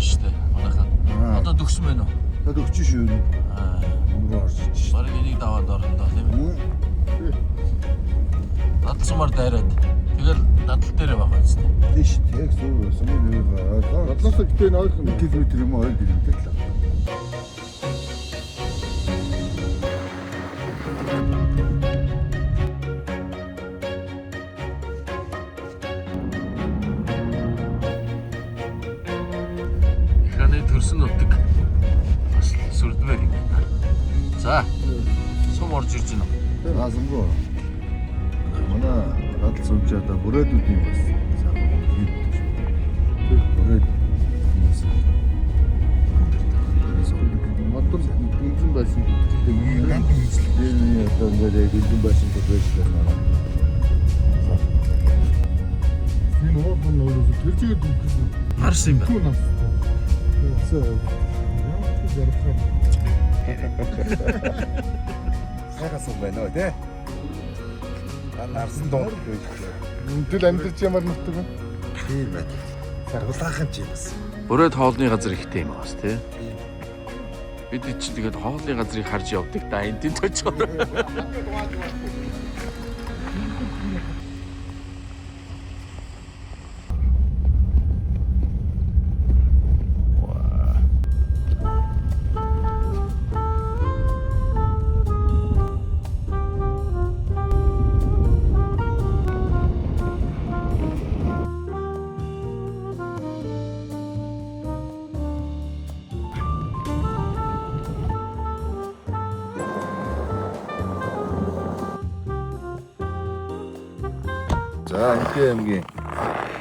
шүү дээ. Манайхан. Одоо төгсөн байна уу? Одоо төгсөн шүү. Мөрөө орж ич. Бараг энийг даваад орондоо тийм үү? Надсамар дайраад. Тэгэл надал дээр байгаа юм зү. Тийш яг сүүсэн нэг байгаа. Надлаас гэдэг нь ойрхон километр юм уу 2 км л. Төрсөн нутаг бас сүрдмээр юм байна. За. Сум орж ирж байна уу? Наасамгүй. Манай надад сумчаада бүрээдүүд юм бас. Бүрээд. Матур гинзэн байсан. Ганц хийлээ одоо ингээд гинзэн байсан гэж байна. Энэ уурын нөрөөс тэр чигээр дүүсэн. Марс юм байна. Сайхан байна уу те? Нарсан доо. Тэл амьдч ямар нутаг вэ? Тийм байна. Саргуулаахан ч юм бас. Бүрээд хоолны газар ихтэй юм ааш тий. Бид ч тэгээд хоолны газрыг харж явдаг да энэ тийм точгоор. За Инхэ аймгийн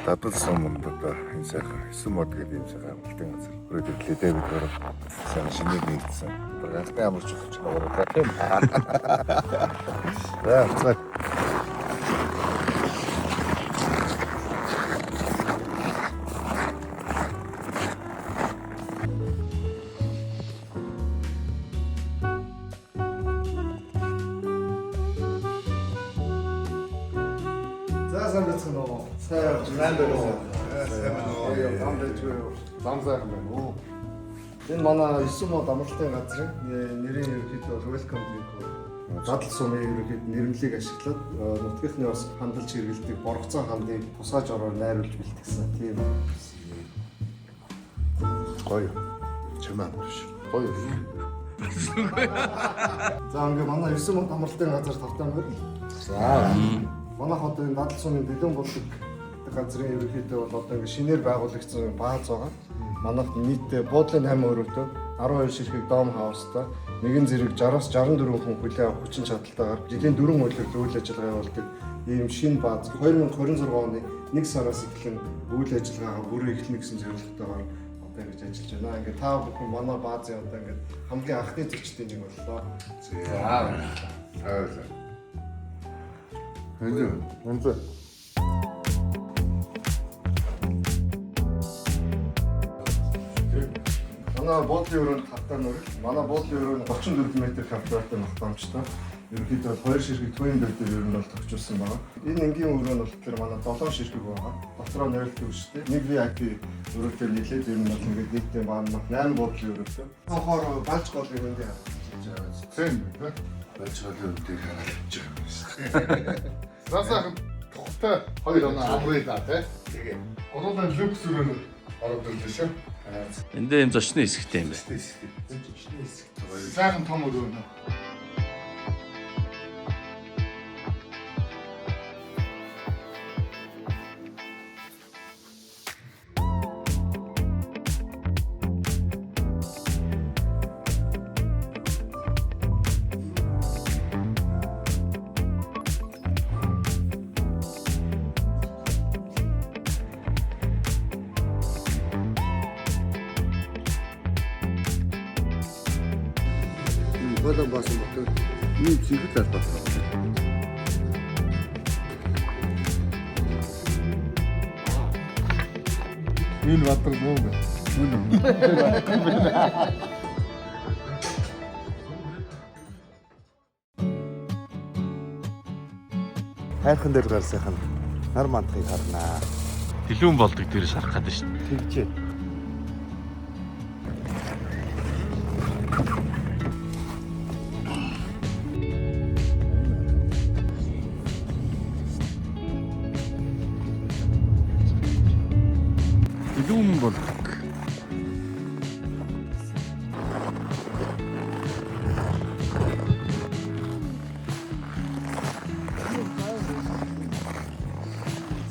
Дадал суманд одоо энэ сайхан 9 мод гэдэг юм сайхан амралтын газар. Бүрээд ирлээ дээ бид өөрөө сайхан шинээр нэгдсэн. Ганцхан амарч өгч байгаа тийм. За цаа. Сайн бацхан уу. Сайн байна. Сайн байна. Амдэжгүй. Замсаахан байна уу. Энэ манай 9 мод амралтын газрын нэрийн ерөнхийдөө welcome гэх Дадал сумын ерөнхийд нэрмлийг ашиглаад нутгийнхны бас хандалж хэрэгэлдэг боргоцоо хандыг тусгаж ороор найруулж бэлтгэсэн. Тийм. Гоё. Чамаа биш. Гоё. За ингээ манай 9 мод амралтын газар тавтан байна. За. Манайх одоо энэ Дадал сумын бэлэн болдог газрын ерөнхийдөө бол одоо ингээ шинээр байгуулагдсан бааз байгаа. Манайх нийтдээ буудлын 8 өрөөтэй 12 ширхэг дом хаустай нэгэн зэрэг 60-аас 64 хүн хүлээн авах хүчин чадалтайгаар жилийн 4 өдрөөр үйл ажиллагаа явуулдаг ийм шинэ бааз 2026 оны 1 сараас эхлэн үйл ажиллагаагаа бүрэн эхлэнэ гэсэн зорилготойгоор одоо ингэж ажиллаж байна. Ингээ та бүхэн манай баазын одоо ингээ хамгийн анхны зочдын нэг боллоо. За. Хэнзэ. Манай буудлын өрөөнд хавтаа нүрэл. Манай буудлын өрөө нь 34 м квадраттай магтаамжтай. Ерөнхийдөө 2 ширхэг төвийн дэвтэр ер нь бол төгчүүлсэн байна. Энэ энгийн өрөө нь бол тэгэхээр манай 7 ширхэг байгаа. Дотроо нэрэлт үүстэй. Нэг VIP өрөөтэй нийлээд ер нь бол ингээд нийтдээ манай 8 буудлын өрөөтэй. Хохоор балж гол юм дээр хийж байгаа. Тийм үү? Балж голын дээр харагдаж байгаа юм. Засаахан тухтай 2 оноо амрыг да тий. Тэгээ. Оролцоо люкс өрөө ороод ирлээ шүү. Эндээ юм зочны хэсэгтэй юм байна. Сайхан том өрөө нэ. Болон басан бот. Ийм зэвэл албат. Энэ батар муу бэ? Хайрхан дээр гар сайхан нар мандахыг харнаа. Дэлгүүн болдог дээр шарах гэдэг шүү дээ. Тэгжээ. Плюм болдог.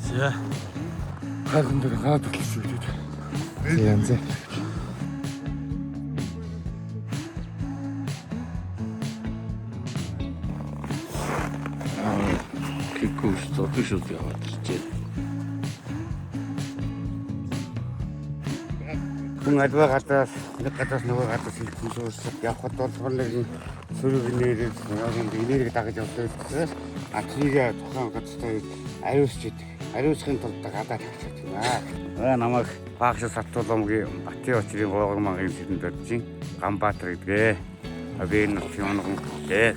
За Хайхан дээр гад төлөж үлээд. Янз. Кикүүш зодгошууд яваад ирчээ. Хүн альва гадаас нэг гадаас нөгөө гадаас хэлсэн явхад бол нэг сөрөг нэрээр энерги дагаж явдаг гэсэн. А тийгээ тухайн газартай ариусч идэг. Ариусхын тулд гадаад тавьчих юм аа. Намайг Багш Сатуломгийн Батын очрын гоогмагийн сэдэнд бодчих. Ганбаатар гэдгээ. Би энэ фионгон гээ.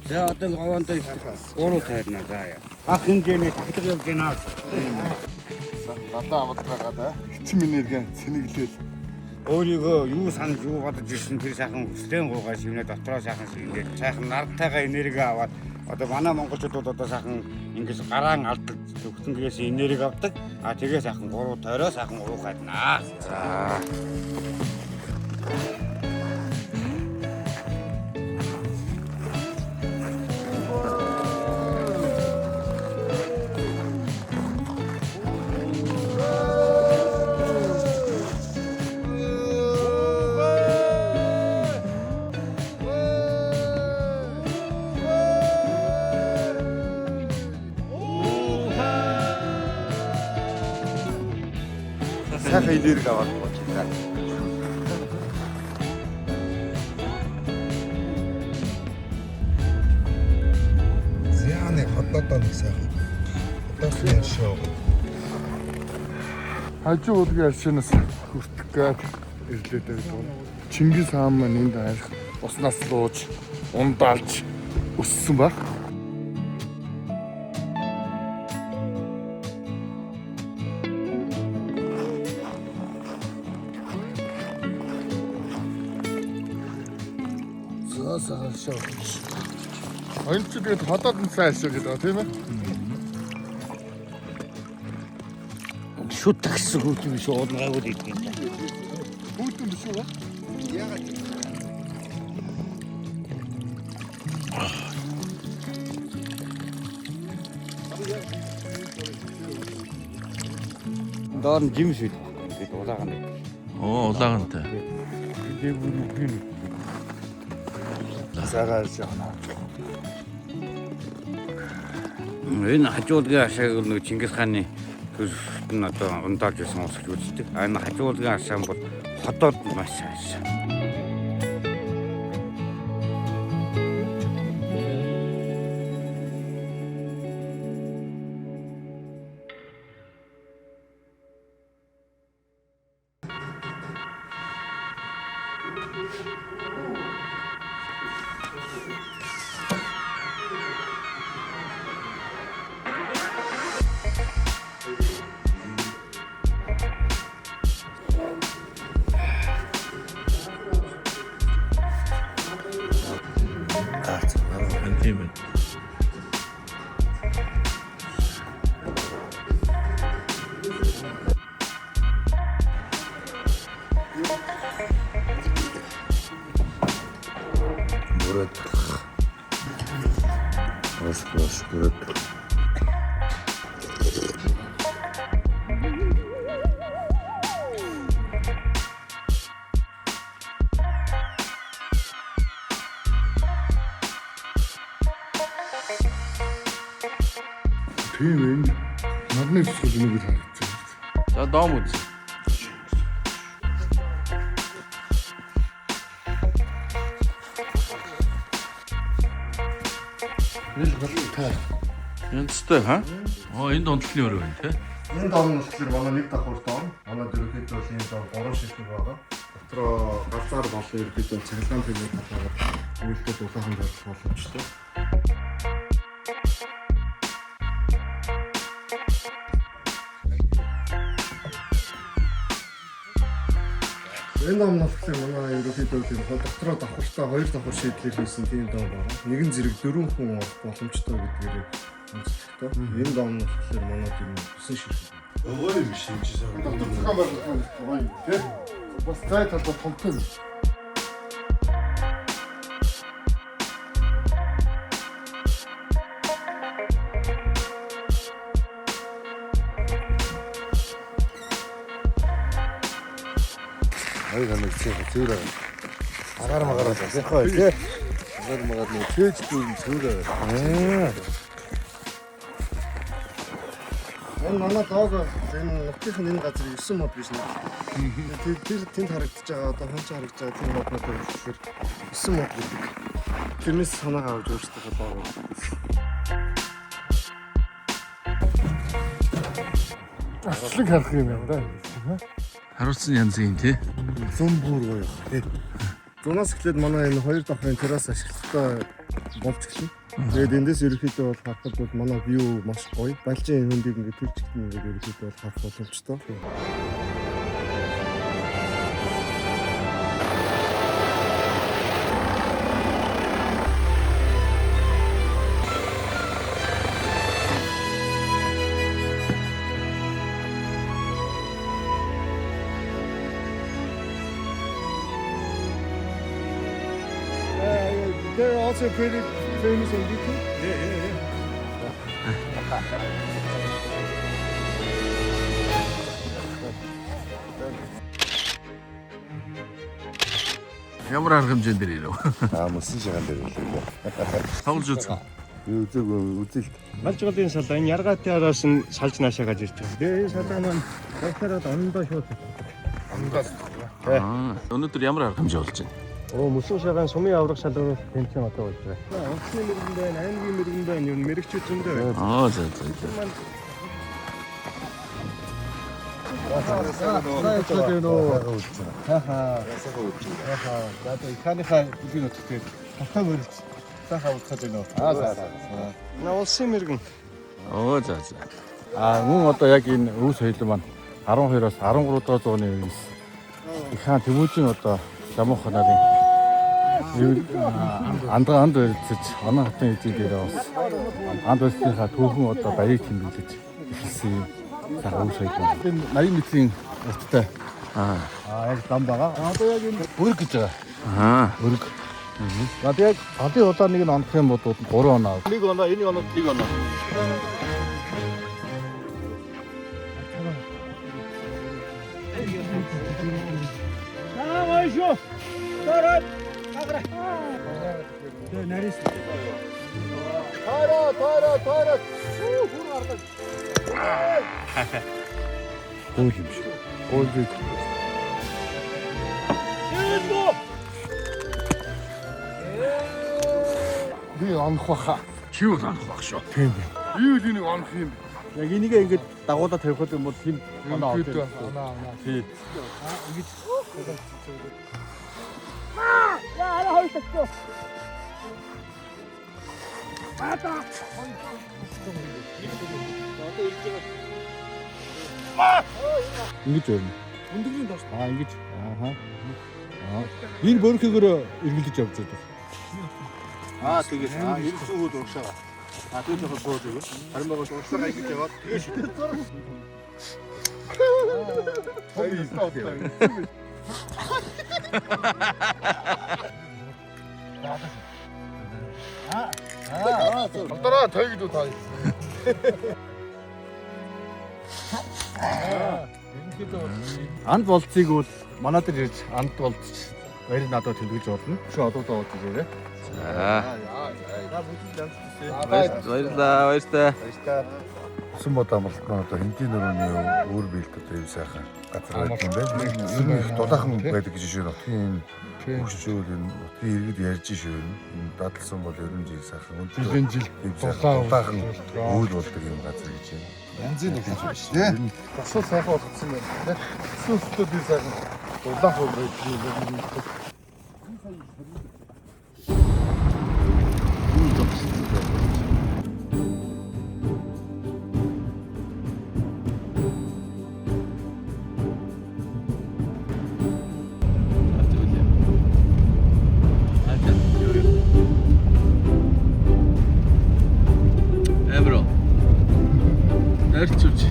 За одоо говонд уруу тайрна заа. Ах хэмжээний тахлаг явж гинаа. Надаа амтлаагаад эцэм энерги цэнэглээл. Өөрийгөө юу санаж юу бодож ирсэн тэр сайхан хүслэн гуугаа шивнээ дотроо сайхан шингээд сайхан нартайгаа энерги аваад одоо манай монголчууд бол одоо сайхан ингэж гараан алдаг төгтөнгөөс энерги авдаг. А тэгээ сайхан гуруу тойроо сайхан уруу гаднаа. За. Сайхан энерги аваад болчихлаа. Зяаны хотодоо нэг сайхан. Хотоос шоу. Хажуу уулгийн аршинаас хүртэх гээд ирлээ дээ. Чингис хаан маань энд хайх уснаас лууж, ундаалж өссөн баг. Саа шоу. Ойл ч тэгээд ходоод нь сайн ашиг гэдэг тийм ээ. Шүт такс хөөж шууд гайвууд идэв. Хүүтэн биш үү? Яагаад? Доор нь жимс үү? Тэгээд улаахан. Оо улагантай. Тэгээд бүр Сараа жаана. энэ хажуулгын ашааг нэг Чингис хааны төсөлд нь одоо ундаалж байсан ус гэж үздэг. А энэ хажуулгын ашаан бол хотод маш сайн. Тийм ээ. Бүрээд. Ос бүрээд. Тийм ээ. Надны зүйл нэг л харагдаж байна. За доом үз. Нэг галтай. Янзтай хаа? Оо энэ донтолны өрөө байна те. Энэ дом нь болохоор манай нэг давхар дом. Манай дөрөвхөд бол энэ дом 3 ширхэг байгаа. Дотроо галзаар болон ерөөдөө цахилгаан төлөв хатаагаар үйлдэл улаахан зорилго боломжтой. Энэ ном нь болохоор манай ерөнхийдөө тийм дотроо давхартай хоёр давхар шийдлийг хийсэн тийм ном байна. Нэгэн зэрэг 4 хүн олох боломжтой гэдгээр онцлогтой. Энэ ном нь болохоор манай тийм бүсэн ширхэг. Өөр юм шинжсэн. Доктор камер гоё тийм. Бас цайт одоо томтой. Ай гэнэ цэвэр. Агаар магараа засахгүй тий. Агаар магаад нөө чээж дүүн цэвэр. Энэ манай дог энэ нутгийн энэ газрын 9 мод биш нэ. Тэр тэнд харагдаж байгаа одоо хонч харагдаж байгаа тэр моднууд болохоор 9 мод гэдэг. Тэрнээс санаагаа авч өөрсдөө дог. Аслаг харах юм байна да. Харуулсан янзын тий. Зүүн бүр гоё тий. Зунаас эхлээд манай энэ хоёр давхрын террас ашиглалтаа болж эхэлнэ. Тэгээд эндээс ерөөхдөө бол харахад бол манай view маш гоё. Балжин хөндийг ингээд тэр чигтэн ингээд ерөөхдөө бол харах боломжтой. They're also pretty famous on YouTube. Ямар арга хэмжээнд дээр ирв. Мөсөн шагаан дээр үлээ. Тоглож үзэх. Үзэл. Малжгалын салаа энэ яргаатын араас нь салж наашаа гаж ирж байгаа. Тэгээ энэ салаа маань доктараад ондоо шууд. Өнөөдөр ямар арга хэмжээ болж байна? Мөсөн шагаан сумын аврах салаа тэмцээн одоо болж байгаа. Онцны мэрэгэн байна, аймгийн мэрэгэн байна, юу мэрэгчүүд зөндөө байна. За. На улсын мэрэгэн. За. Мөн одоо яг энэ өв соёл маань 12-оос 13 дугаар зууны үеэс их хаан Тэмүүжийн одоо Ламуухан нарын анд барьцаж оноо хатан эзэн дээр бас анд барьцлынхаа түүхэн одоо баярыг тэмдэглэж эхэлсэн юм. Сайхан өв соёл байна. Энэ 80 метрийн урттай яг дам байгаа. Одоо яг энэ өрг гэж байгаа. Өрг. Одоо яг алын улааныг нь ондох юм бол 3 оноо. 1 оноо, энэ оноо 1 оноо. Гол юм шиг. Гол зүйл. Би онох баха. Чи юу анх баг шүү. Тийм. Юу л энийг онох юм. Яг энийгээ ингэж дагуулаад тавихад юм бол хин оноо авах. Тийм. Ингэж Ингэж байна. өндөрний доош. Ингэж. Энэ бөрхөөр эргэлдэж явж байгаа. Тэгээд энэ зүгүүд урагшаа. Тэгээд жоохон боо зүг. Харин байгаа урагшаа гэж яваад тэгээд шидэт зураг. Антара тайгд уу тай. Анд болцыг бол манай дээр ирж анд болц баяр надад тэмдэглэж болно. Чи одоодоо болж ирээрээ. Баярлалаа. Усан бод амралтын одоо хинтийн нөрөөний өөр биелдэг тэр сайхан газар байдаг юм байна. Энэ их дулаахан байдаг гэж шүү нутгийн хөгжүүл энэ нутгийн иргэд ярьж шүү. Энэ дадлсан бол ерөн жил сайхан Жилийн жил дулаахан үйл болдог юм газар гэж байна. Янзын нэг юм шүү дээ. Басуу сайхан болгоцсон байна. Сүлтөө би сайхан дулаахан байдаг. Арчууч.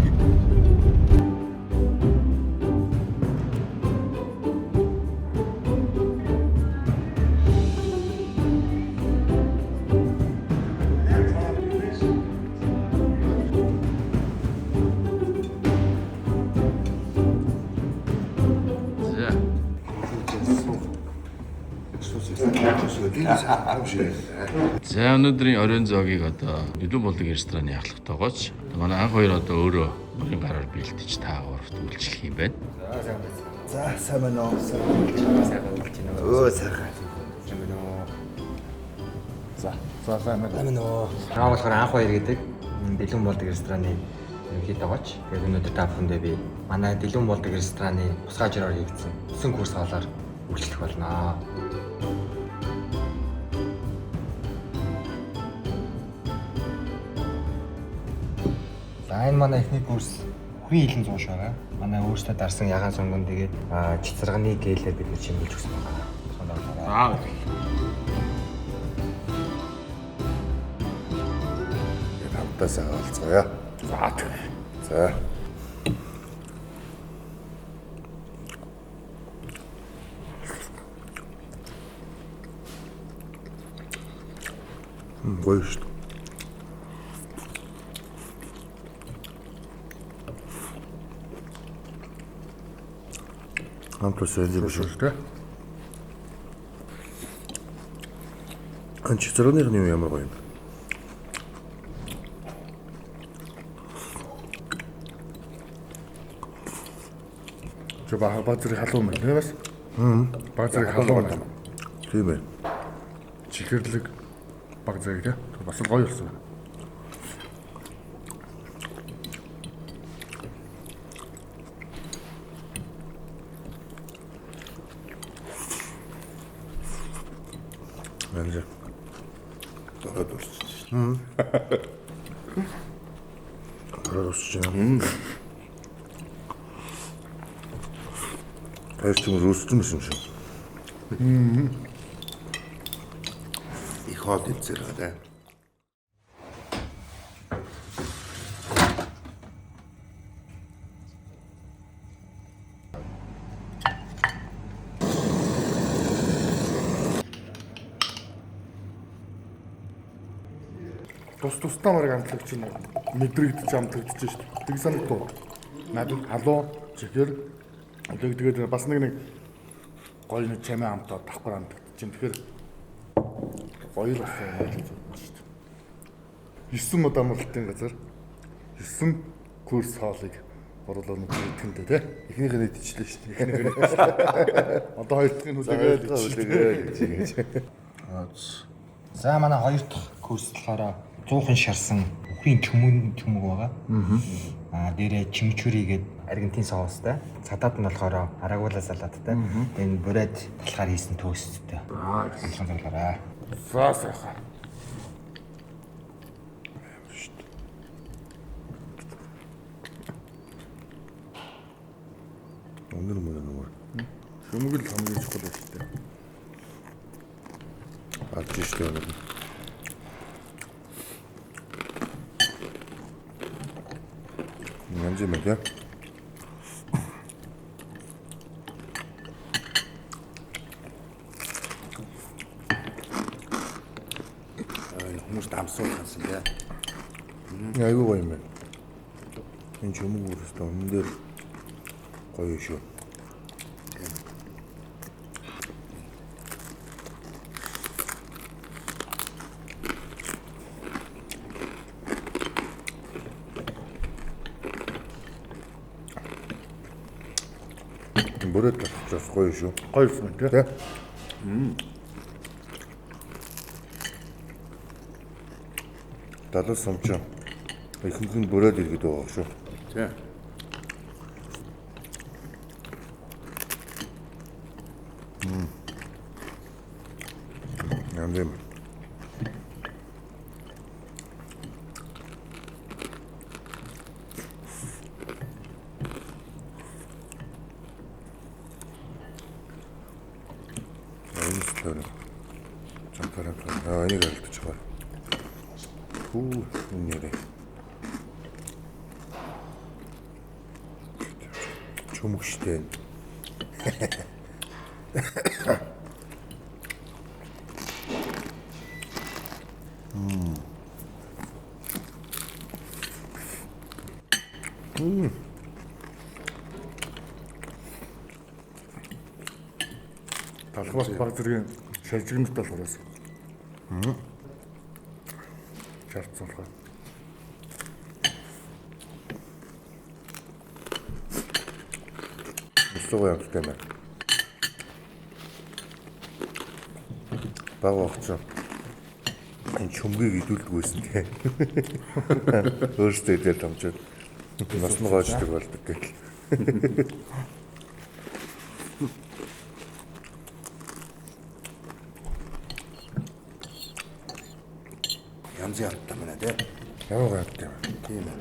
За өнөөдрийн оройн зоогийг одоо Дэлгүүн болдог рестораны ахлагтайгооч манай анх хоёр одоо өөрөө өөрийн гараар бэлтэж таагуурт үйлчлэх юм байна. За сайн байна уу? Өө сайхан. За сайн байна. Наа болохоор анх хоёр гэдэг Дэлгүүн болдог рестораны ерөнхийдөөч. Тэгээд өнөөдөр та бүхэндээ би манай Дэлгүүн болдог рестораны тусгай жироор хийгдсэн 9 курс хоолоор үйлчлэх болно. За энэ манай эхний курс үхрийн хилэн зууш байгаа. Манай өөрсдөө дарсан ягаан сонгон тэгээд чицэрганы гэлээр бид нар чимбэлж өгсөн байгаа. За. Хамтаа сайн олцгоё. За. Гоё шүү. Хамтаа сайн юм шүү дээ. Анч зэрэгнийх нь юу ямар гоё юм. Чи баг зэрэг халуун байна тийм бас? Баг зэрэг халуун байна. Тийм ээ. Чихэрлэг баг зэрэг тийм. Бас л гоё болсон. Бэнзэ. Тоход урсч. Хайрч юм рүүссэн юм шүү. Их хот эцэрээ. Тус-тусдаа марыг амтлагч чинь мэдрэгдэж амтлагдаж шүү дээ. Тэг санагдав. Надад халуун чихэр тэгээд бас нэг гоё нэг чамаа амтаа давхар амтлагдаж чинь. Тэгэхээр гоё л болсон юм гэж бодсон шүү дээ. 9 мод амралтын газар 9 курс хоолыг оруулаад мэдтгэн дээ тий. Эхнийх нь идчихлээ шүү дээ. Одоо хоёр дахь нь хүлээгээд За манай хоёр дахь курс болохоор 100хан шарсан үхрийн төмөг байгаа. Дээрээ чимчүрийгээд Аргентин соустай. Цадаад нь болохоор арагула салааттай. Энэ бүрээд талхаар хийсэн төөсттэй. Амтлагын залгаараа. За сайхан. Өнөр мөр. Төмөг л хамгийн чухал байх шүү дээ. Алж шүү дээ. Янз юм яа. Хүмүүс дамсуулсан тийм. Айгуу гоё юм байна. Энэ чөмөг өөрөөсөө өмнө дээр гоё шүү. Бүрээд бас гоё шүү. Гоё юм тийм. Тэ? Далаас сумч. Ихэнх нь бүрээд иргэд байгаа шүү. Тийм. Янзэм. Энийг алдчих байгаа. Хүү нэрээ. чөмгштэй. Талхаас баг зэргийн шалжигнт талхаас. Шаарцсан болохоор. Өсөөгөө явуултай байна. Баг огцоо. Энэ чөмгийг идүүлдэггүйсэн те. Өөрсдөө идэл томчод. Нас нь гоочдөг болдог гэх. янз ядтай байна те. Яваа гайтай. Тийм ээ.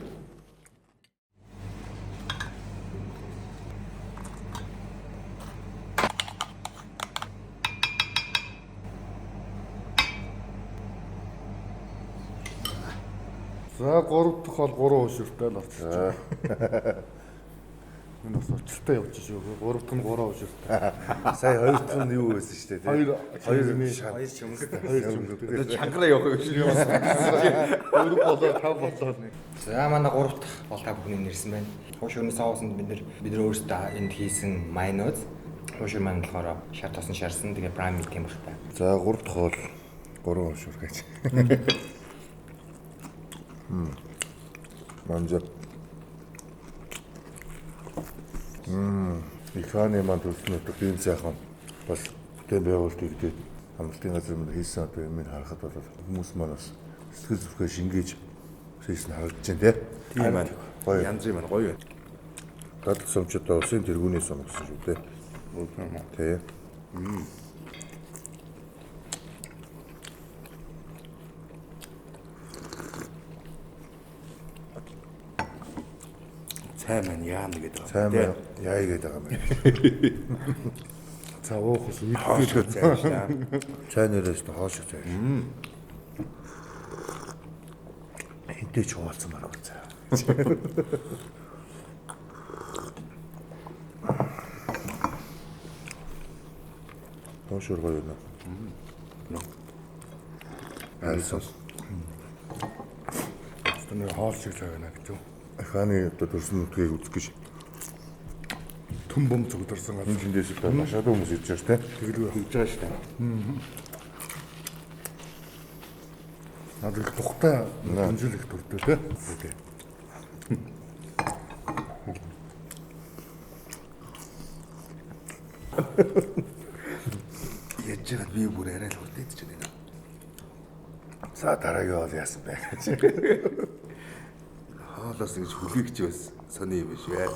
За 3 дахь бол 3 ууширтай л болчихлоо. Энэ бас өчлөлтөй явж шүү. 3 дахь нь 3 ууширтай. Сая 2 дахь нь юу байсан шүү дээ. 2 чимэг. Чангараа явах юм шиг юм. 4 болоо 5 болоо. За манай 3 дахь бол та бүхний нэрсэн байна. Хуушурны соуснд бид нар өөрсдөө энд хийсэн майонез. Хуушур маань болохоор шар тосон шарсан тэгээ прайм мит юм байна. За 3 дахь бол 3 уушир гэж. Манжа. Иканы манд үлснөд тийм сайхан бас бүтээн байгуулалтыг дээд амралтын газар мань хийсэн одоо юм харахад бол хүмүүс манаас сэтгэл зүрхээ шингээж хийсэн харагдаж байна Тийм байна. Гоё. Янз юм байна. Гоё байна. Дадал сумчуудаа улсын тэргүүний сум гэсэн шүү дээ. Тэ. Цай маань яана гэдэг байна. Сайн байна. Яа игээд байгаа юм бэ? За уух ус Хоошоо цай шаа. Цай нэрээс нь хоошоо цай. Хинтээ ч хуваалцсан байна цай. Хоошоо гоё юм. Айлсан. тэр хоол шиг л байна гэж юу. Хааны одоо төрсөн нутгийг үзэх гэж Түн бом зүгдэрсэн энэ зэндээс одоо машаад хүмүүс ирж байгаа шүү дээ. тэгэл хийж байгаа шүү дээ. Надад их тухтай хэмжүүлэх төрдөө те. Окей. Яаж яагаад би бүр арай л хүртээд ч байна. За дараагийн хоол яасан бэ? Хоолоос ингэж хүлээгч бас сони юм биш ээ.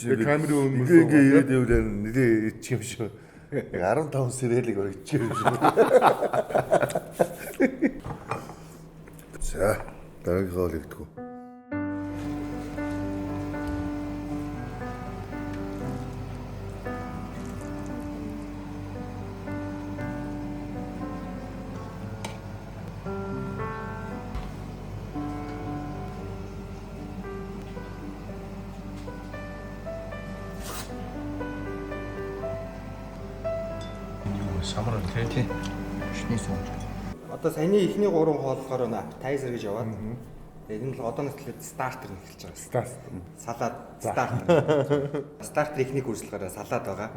Камерын өмнө Ингээ ирээд явлаа нэрээ ич юм шүү. 15 сэрэлэг өргөж юм шүү. За дараагийн хоол игдгүү. Самрал тий. Шний сумж. Одоо саяны ихний 3 хоол болохоор appetizer гэж яваад. Тэгээд энэ бол одооноос эхлээд стартер нь эхэлж байгаа. Старт. Салаад стартер. Стартер ихний хүрслэхээр салаад байгаа.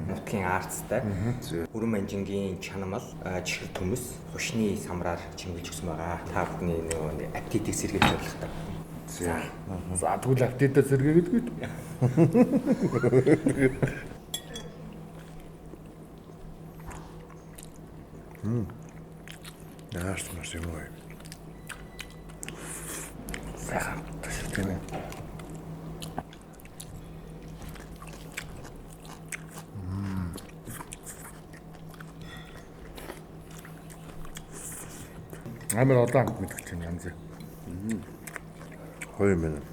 Нутгийн арцтай. Бүрэн манжингийн чанамал, чихэр төмөс, хушны самраар чимгэлж өгсөн байгаа. Та бүхний нөгөө аппетитийг сэргээж болох та. За тэгвэл апдейтаа сэргээгээд гээд. Яаш маш юм уу? Сайхан тийм ээ. Амар удаан мэдгэлж байна янз. Хоёр минут.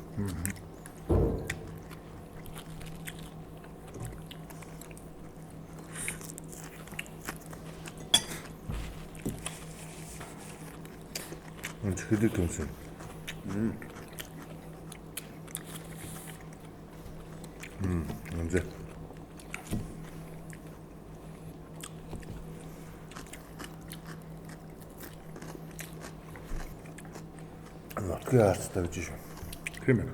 Энд хэдий төмсөн. Амзаа. Нотки ацтай гэж шүү. Тийм ээ.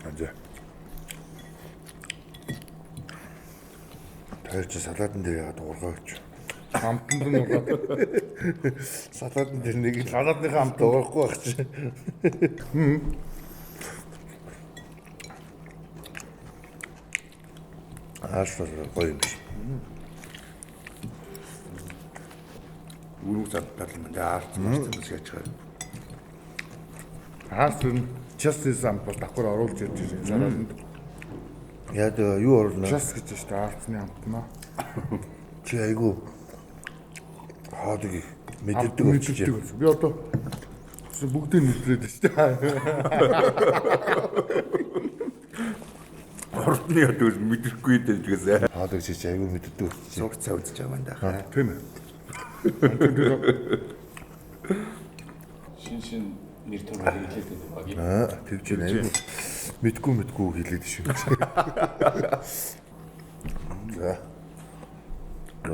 Амзаа. Тэр чи салаатан дээр яагаад ургаа гэж. Амтанд нь угаад Салаатан дээр нэг салаатныхаа амт урахгүй байх чи. Ааштай гоё юм шиг. Үрүүг цантал мэн аарч мартсан гэж яаж байгаа. хаас нь justice амт бол давхар оруулж ирж байгаа салаатанд. Яад юу оруулна? Just гэж шүү дээ арцны амтнаа. Чи айгу хаадаг мэддэг болчих. Би одоо бүгдийг мэдрээд шүү дээ. Ордны өдөр мэдрэхгүй дээ гэсэн. Хаадаг чи айгу мэддэг болчих. Цогц цавдж байгаа юм да. Тийм ээ. Шин нэр төрөөр хэлээд байдаг баг. Тэр чинь айгу мэдгүй хэлээд шүү. За.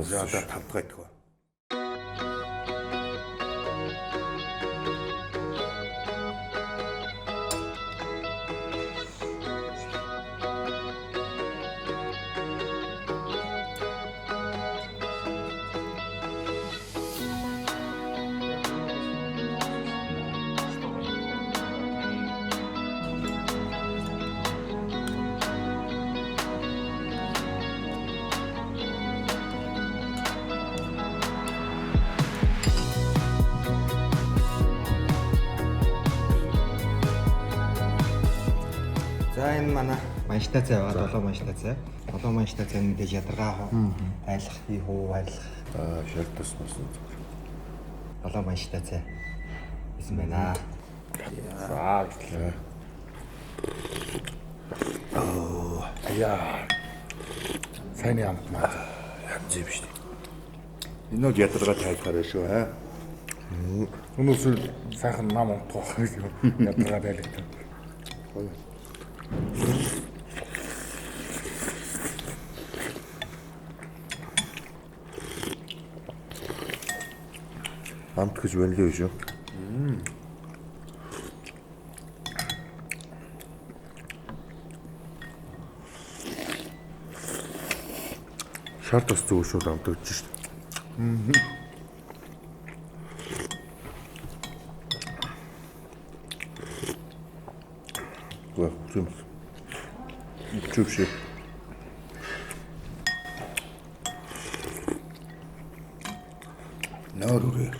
За тавдгаа идэх. За энэ манай манштай цай байгаа, долоо манштай цай. Долоо манштай цай мэдээж ядаргаа айлах, хий хуу айлах. Шал тус болсон. Долоо манштай цай. Эсэм байна. За. Яа. Сайн амт маа. Янз юм шүү. Энэ нь ядаргаа тайлбараа шүү хаа. Өнөөс сайхан нам унтах ядаргаа байлаа. Амт гэж байлээ шүү. Шар тус зүг шүү амтгаж шүү. Гоо зүм. Чүвши. Нөрөө.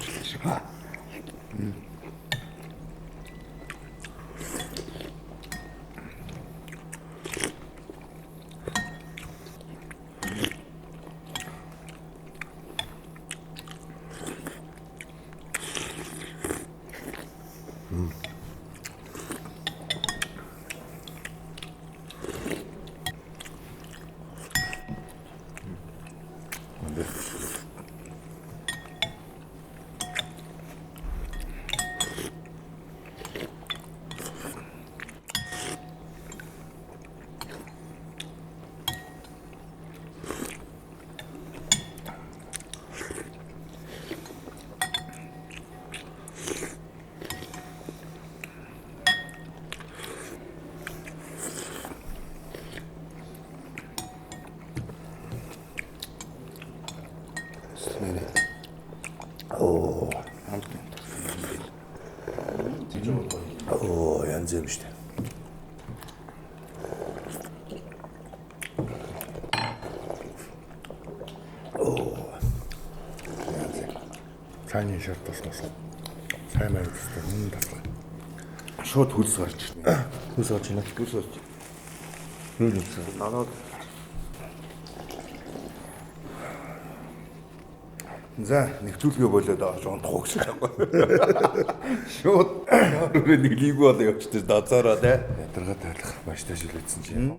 Оо янз юм шүү. Цааны шар тусмас. Сайн байв гэсэн юм таслаа. Шууд хөлс гарч ирнэ. Хүс орж байна. Хөлс орж. Юу юм Надад За нэвтрүүлгээ болоод шууд хугсах байхгүй. Шууд өөрөө нэг лиг болоо явчихсан доцоороо те. Ядаргаа тайлах маш ташилсэн чинь.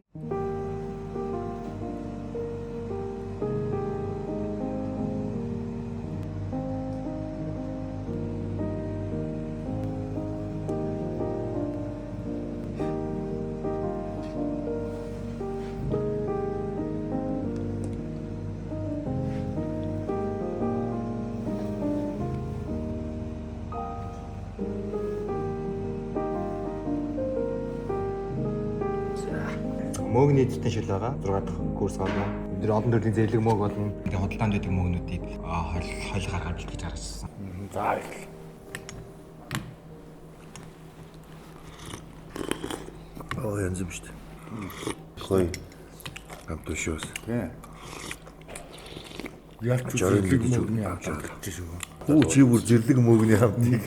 Мөөгийн эзэнтэй шил байгаа 6 дахь курс болно. Бид нэр олон төрлийн зэрлэг мөөг болно. Тэгээ худалдаанд байдаг мөөгнүүдийг хол гаргаад бэлтгэж гаргасан. За их. Янз юм шүү дээ. Хой. Амтушоос. Тий. Яг ч зэрлэг мөнгөний авч авчих шүү. Хүү чи бүр зэрлэг мөнгөний хамтыг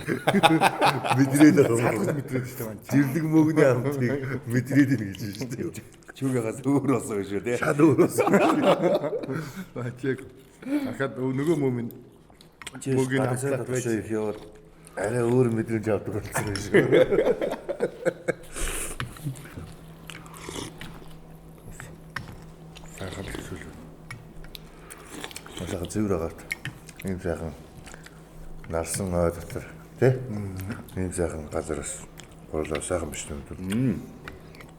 мэдрээд байгаа. Мэдрээд шүү дээ. Зэрлэг мөнгөний хамтыг мэдрээд ийн гэж шүү дээ. Чүгээс өөр болсон шүү тий. Шал өөрөөс. Бачиг. Ахад нөгөө мөмин мөнгөний хамтад байж их яваад арай өөр мэдрэмж авдаг болсон юм шүү. сайхан хэсүүл. Сайхан зэвэр агаад. Ийм сайхан нарсан ой дотор тий? Ийм сайхан газараас борлоо сайхан биш юм.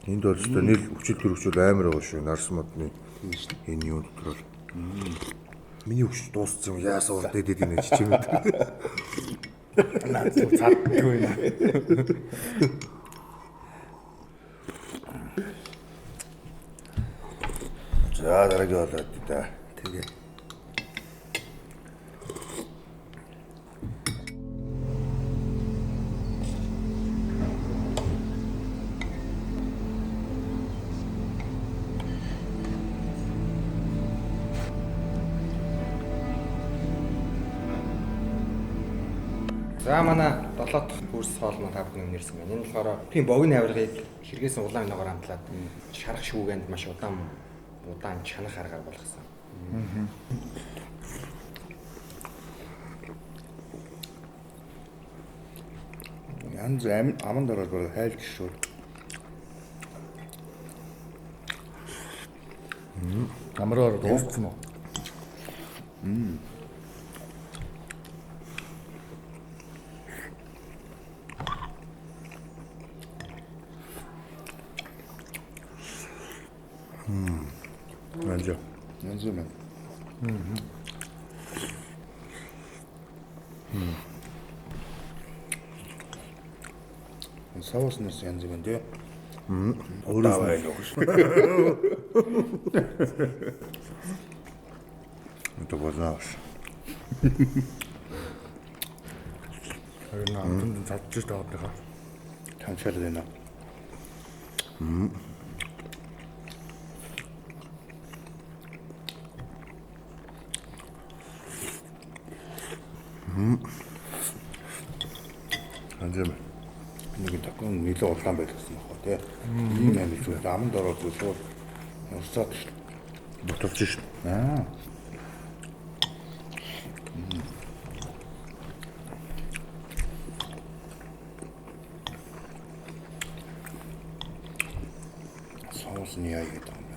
Энд бол өстой нийл хүчил төрөвчл амар байгаа шүү. Нарсан модны энэ юу дотор бол. Миний хүч дууссан юм яасан урд дэдэд инеж чим үү. Наад цаадгүй юм. За дараагийн болоод да. Тэгээ. За манай 7 дахь курс хоолны та бүхэн нэрсэн байна. Энэ болохоор тийм богино авиргыг хэрэгээсэн улаан минийгээр хамтлаад шарах шүүгэнд маш удаан чанах аргаар болгосон. Янз аманд ороод бол хайлт шүү. Амраар дууссан уу? Янз юм. Сауснаас янз юм дээ. Өөрөө байлгүй шүү. Это болоос. Тэр наанд цадчих таадгаа. Танчаад байна. Анзэм. Нэг такон нэлээд улаан байлгсан баг тий. Ийм амил зүйл аманд ороод шууд урсаад шүү. Ботолж шүү. Аа. Соус нь яа гэдэг юм бэ?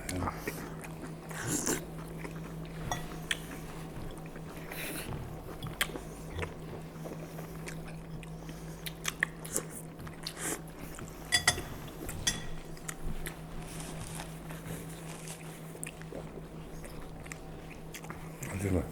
Анзэм.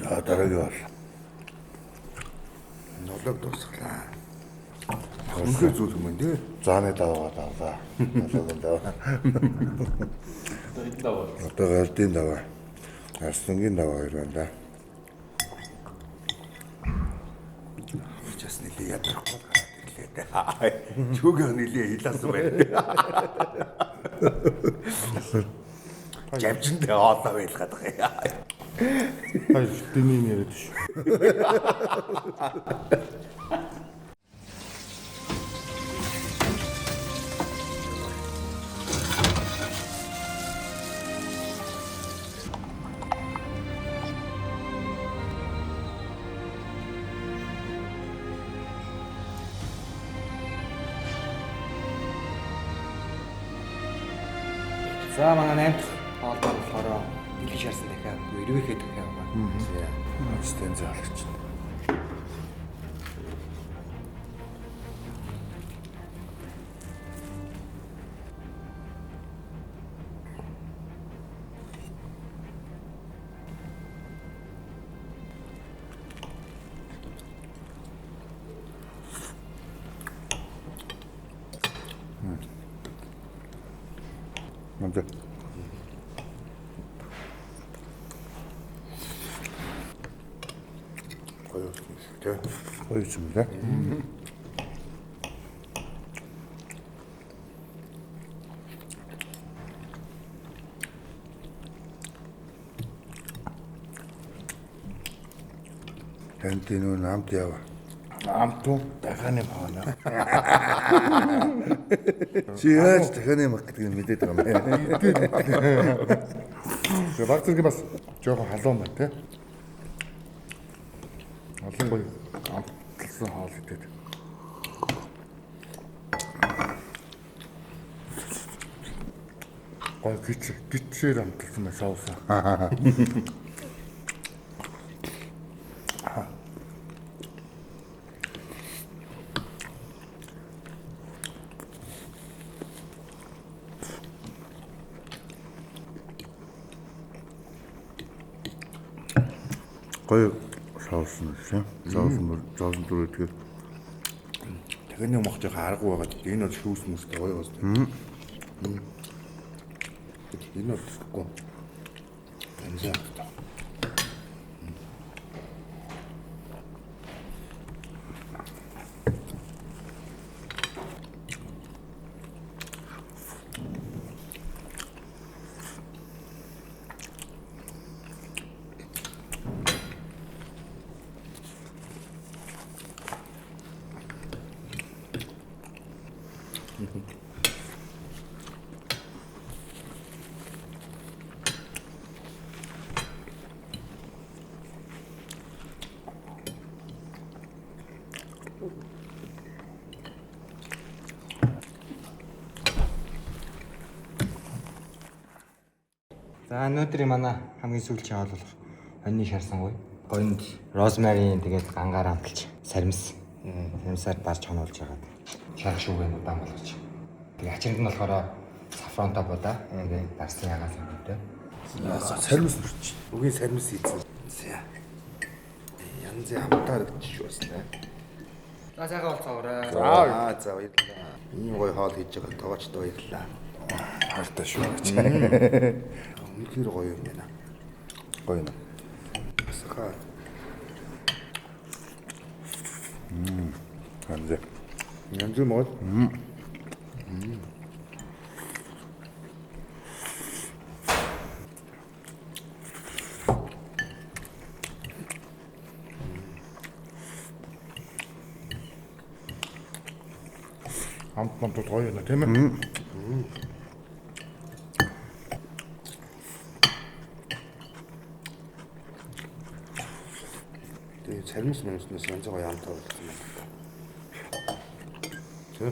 За дараагийн бол. Ноолог дуусглаа. Үнэхээр зүйл юм дээ. Зааны даваа даваа. Ноолог даваа. Одоо галдын даваа. Арслангийн даваа хоёр байна да. Час нэлээ ядрахгүй гэлээ. Чүгэн нэлээ хилаасан байна. Жавжиндээ оолоо байлгаад байгаа. Хай дэний яриад шүү. За манай 8 дахь хоолтой болохоор бэлэг шаарсан дахиад эрвэхэд дахиад байна. Стен заалагч. 먼저 보여줍니다. 헨티는 암티야와. Амтуу даханы боно. 지하지 даханы мах гэдэг нь мэдээд байгаа юм байна. Тэгээ баг зэрэг бас жоохон халуун байна те. Олон гоё амтлсан хоол идэв. Гоё гिचээр амтлсан байна соусаа. гоё соус нь шүү. Соус дүрээ тэгээд Дахины мах жоохон арга байгаад энэ бол шүүс мүстэй гоё бас. Энэ бол тэгэхгүй. Энзээ. За өнөөдрийн манай хамгийн сүүлчийн хоол болох хоньны шаарсан гуй. Гоёнд розмарин тэгээд гангаар амталж сармис сармисаар дарж хонуулж байгаа. Шарах шүүгэн удаан болгож. Тэгээд ачинд нь болохоор сафронтой будаа тэгээд дарсан ягаас амттай. Сармис үрч. Үгийн сармис хийсэн. Янзын хамтаар гэж шүү басна. За сайхан болцоогоорой. За баярлалаа. Ийм гоё хоол хийж байгаа тоогоч баярлалаа. хайртай шүү. Үнэхээр гоё юм байна. Гоё юм. Сахаа. Анзэ. Янз мод. амт гоё юм тийм ээ. Тэгээ сармис мэнэснээс янз гоё амтаа болсон байна. Тэ.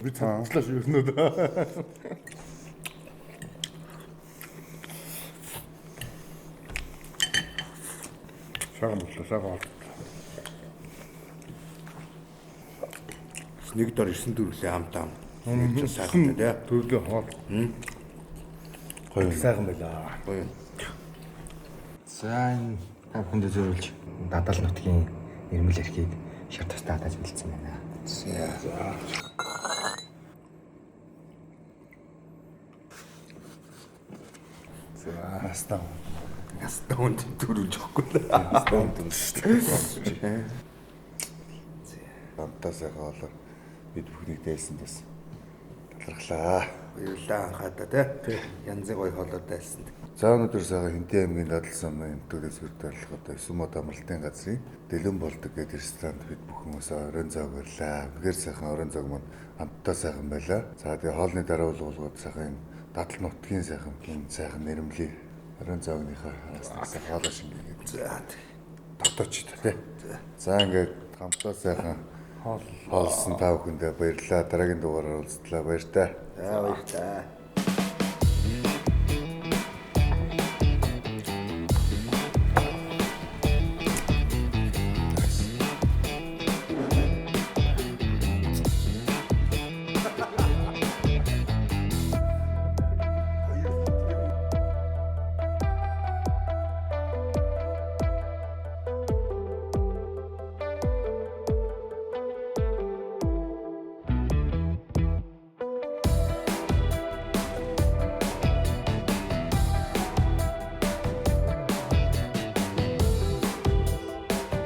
Би цаашлаа шүү өснөө. Шагал. Нэг дор 9 дөрвөлээ хамтаа. Нэг ч сайхан тий. Төрөлөө хоол. Гоё. Сайхан байлаа. Гоё. За энэ та бүхэндээ зөвлөж дадал нутгийн нэрмэл эрхийг шар тустай хадаж бэлдсэн байна. Настаа. Ястаунд төрүүлж өгөхгүй л. Ястаунд шүү дээ. Амтаа сайхан болоо. Бид бүхнийг дээлсэн байсан. Талархлаа. Баярлалаа анхаадаа тий. Янзын гоё хоолой дайлсанд. За өнөөдөр сайхан Хинтээ аймгийн дадал самын эмтүүдээс хүртэл одоо 9 мод амралтын газрын дэлгэн болдог гэдэг ресторанд бид бүхэн өсөө оройн зоог барьлаа. Үнэхээр сайхан оройн зоог маань амттай сайхан байлаа. За тэгээ хоолны дараа уулгууд сайхан дадал нутгийн сайхан энэ сайхан нэрмлийн оройн зоогныхаа сайхан хоолой шингээгээд. За Дотооч тий. За ингээд хамтаа сайхан хоолсон та бүхэндээ баярлалаа. Дараагийн дугаараар уулзтлаа. Баяр таа. баярлалаа.